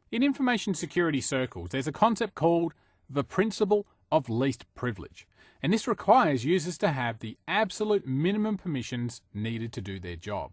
In information security circles, there's a concept called the principle of least privilege, and this requires users to have the absolute minimum permissions needed to do their job.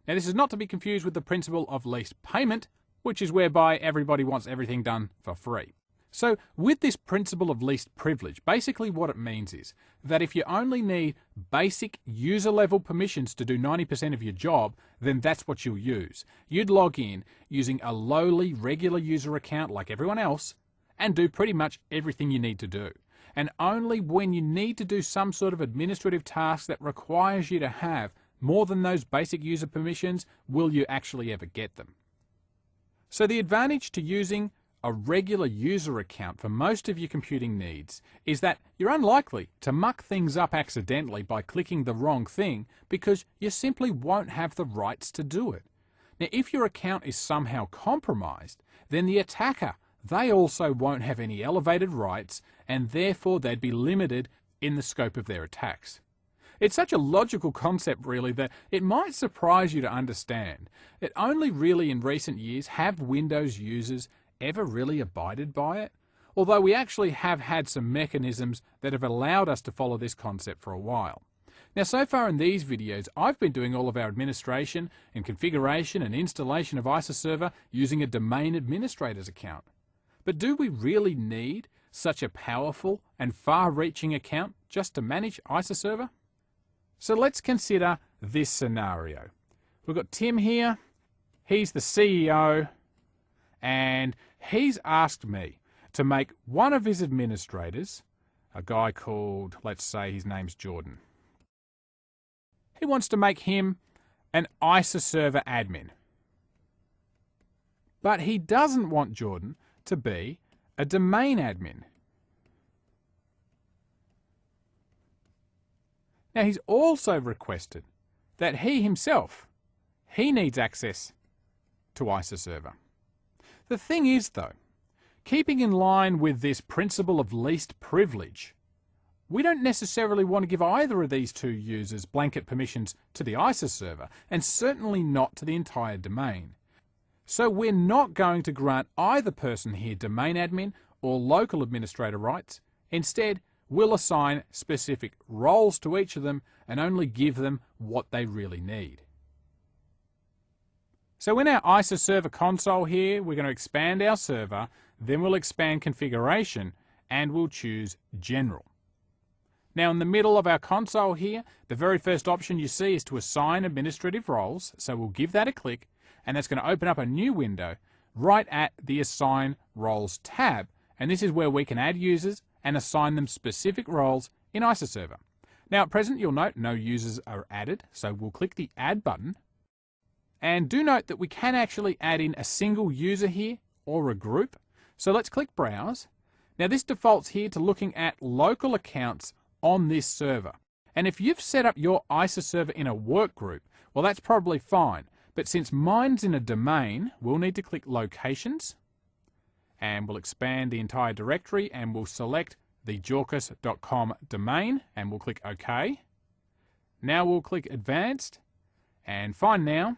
Now, this is not to be confused with the principle of least payment, which is whereby everybody wants everything done for free. So with this principle of least privilege, basically what it means is that if you only need basic user level permissions to do 90% of your job, then that's what you'll use. You'd log in using a lowly regular user account like everyone else and do pretty much everything you need to do. And only when you need to do some sort of administrative task that requires you to have more than those basic user permissions will you actually ever get them. So the advantage to using a regular user account for most of your computing needs is that you're unlikely to muck things up accidentally by clicking the wrong thing because you simply won't have the rights to do it. Now, if your account is somehow compromised, then the attacker, they also won't have any elevated rights and therefore they'd be limited in the scope of their attacks. It's such a logical concept really that it might surprise you to understand that only really in recent years have Windows users ever really abided by it, although we actually have had some mechanisms that have allowed us to follow this concept for a while. Now, so far in these videos, I've been doing all of our administration and configuration and installation of ISAServer using a domain administrator's account. But do we really need such a powerful and far-reaching account just to manage ISAServer? So let's consider this scenario. We've got Tim here, he's the CEO, and he's asked me to make one of his administrators, a guy called, let's say his name's Jordan. He wants to make him an ISAServer admin. But he doesn't want Jordan to be a domain admin. Now, he's also requested that he himself, he needs access to ISAServer. The thing is, though, keeping in line with this principle of least privilege, we don't necessarily want to give either of these two users blanket permissions to the ISAServer, and certainly not to the entire domain. So we're not going to grant either person here domain admin or local administrator rights. Instead, we'll assign specific roles to each of them and only give them what they really need. So in our ISAServer console here, we're going to expand our server, then we'll expand configuration, and we'll choose General. Now in the middle of our console here, the very first option you see is to assign administrative roles, so we'll give that a click, and that's going to open up a new window right at the Assign Roles tab, and this is where we can add users and assign them specific roles in ISAServer. Now at present you'll note no users are added, so we'll click the Add button. And do note that we can actually add in a single user here or a group. So let's click Browse. Now this defaults here to looking at local accounts on this server. And if you've set up your ISAServer in a work group, well that's probably fine. But since mine's in a domain, we'll need to click Locations. And we'll expand the entire directory and we'll select the jawkus.com domain and we'll click OK. Now we'll click Advanced and Find Now.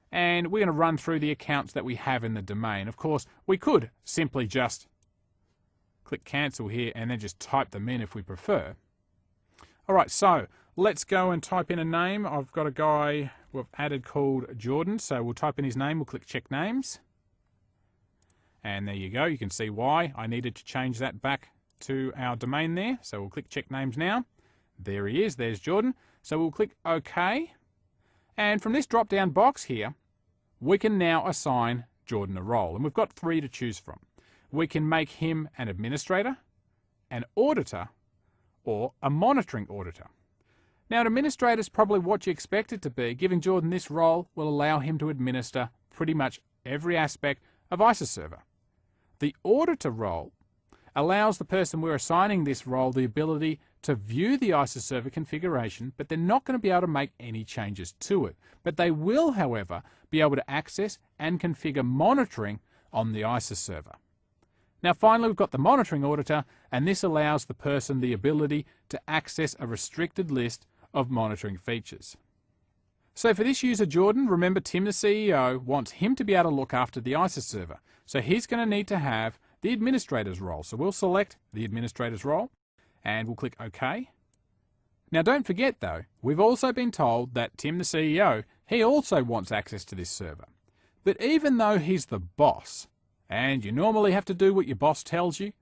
And we're going to run through the accounts that we have in the domain. Of course, we could simply just click Cancel here and then just type them in if we prefer. Alright, so let's go and type in a name. I've got a guy we've added called Jordan, so we'll type in his name, we'll click Check Names. And there you go, you can see why I needed to change that back to our domain there. So we'll click Check Names now. There he is, there's Jordan. So we'll click OK. And from this drop-down box here, we can now assign Jordan a role. And we've got 3 to choose from. We can make him an administrator, an auditor, or a monitoring auditor. Now, an administrator is probably what you expect it to be. Giving Jordan this role will allow him to administer pretty much every aspect of ISAServer. The auditor role allows the person we're assigning this role the ability to view the ISAServer configuration, but they're not going to be able to make any changes to it. But they will, however, be able to access and configure monitoring on the ISAServer. Now finally, we've got the monitoring auditor, and this allows the person the ability to access a restricted list of monitoring features. So for this user, Jordan, remember Tim, the CEO, wants him to be able to look after the ISA server. So he's going to need to have the administrator's role. So we'll select the administrator's role and we'll click OK. Now don't forget though, we've also been told that Tim, the CEO, he also wants access to this server. But even though he's the boss, and you normally have to do what your boss tells you,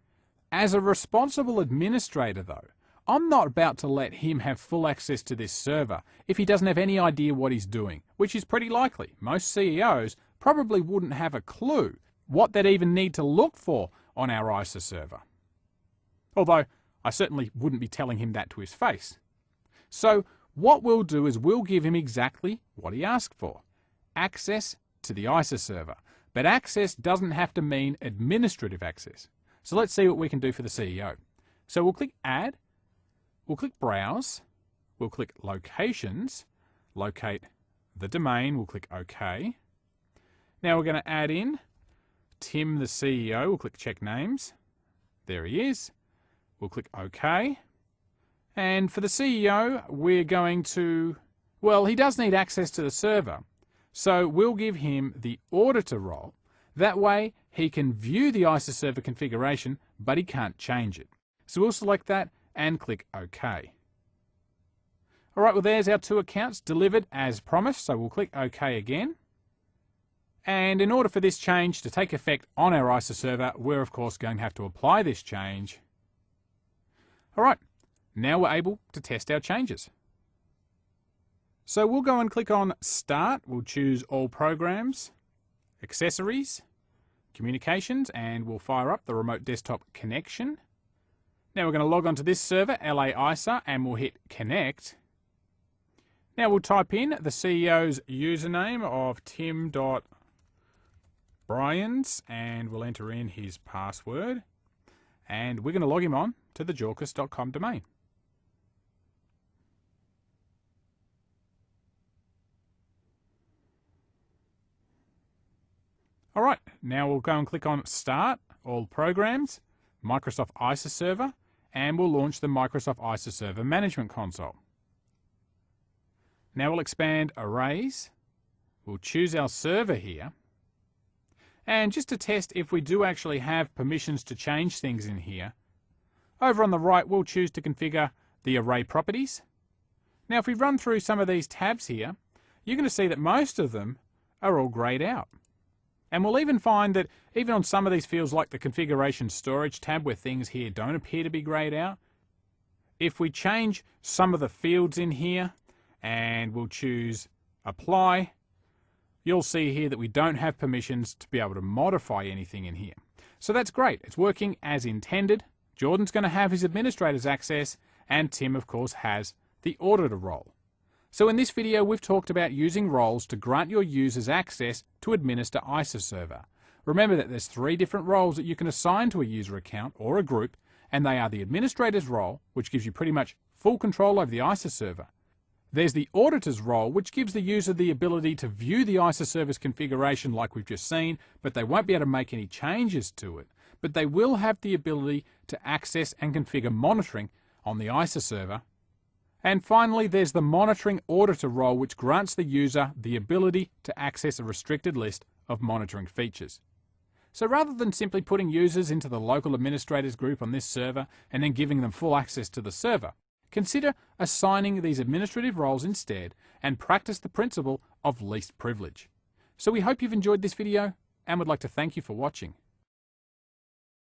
as a responsible administrator though, I'm not about to let him have full access to this server if he doesn't have any idea what he's doing, which is pretty likely. Most CEOs probably wouldn't have a clue what they'd even need to look for on our ISA server. Although, I certainly wouldn't be telling him that to his face. So, what we'll do is we'll give him exactly what he asked for. Access to the ISA server. But access doesn't have to mean administrative access. So let's see what we can do for the CEO. So we'll click Add. We'll click Browse, we'll click Locations, locate the domain, we'll click OK. Now we're going to add in Tim, the CEO, we'll click Check Names. There he is. We'll click OK. And for the CEO, we're going to, well, he does need access to the server. So we'll give him the auditor role. That way he can view the ISA server configuration, but he can't change it. So we'll select that and click OK. Alright, well there's our two accounts delivered as promised, so we'll click OK again. And in order for this change to take effect on our ISA server, we're of course going to have to apply this change. Alright, now we're able to test our changes. So we'll go and click on Start, we'll choose All Programs, Accessories, Communications, and we'll fire up the remote desktop connection. Now we're going to log on to this server, LA ISA, and we'll hit Connect. Now we'll type in the CEO's username of tim.bryans, and we'll enter in his password. And we're going to log him on to the jaukus.com domain. Alright, now we'll go and click on Start, All Programs, Microsoft ISA Server, and we'll launch the Microsoft ISA Server Management Console. Now we'll expand Arrays, we'll choose our server here, and just to test if we do actually have permissions to change things in here, over on the right we'll choose to configure the array properties. Now if we run through some of these tabs here, you're going to see that most of them are all greyed out. And we'll even find that even on some of these fields like the Configuration Storage tab where things here don't appear to be greyed out, if we change some of the fields in here and we'll choose Apply, you'll see here that we don't have permissions to be able to modify anything in here. So that's great. It's working as intended. Jordan's going to have his administrator's access and Tim of course has the auditor role. So in this video we've talked about using roles to grant your users access to administer ISA server. Remember that there's 3 different roles that you can assign to a user account or a group, and they are the administrator's role, which gives you pretty much full control over the ISA server. There's the auditor's role, which gives the user the ability to view the ISA server's configuration like we've just seen, but they won't be able to make any changes to it. But they will have the ability to access and configure monitoring on the ISA server. And finally, there's the monitoring auditor role, which grants the user the ability to access a restricted list of monitoring features. So rather than simply putting users into the local administrators group on this server and then giving them full access to the server, consider assigning these administrative roles instead and practice the principle of least privilege. So we hope you've enjoyed this video and would like to thank you for watching.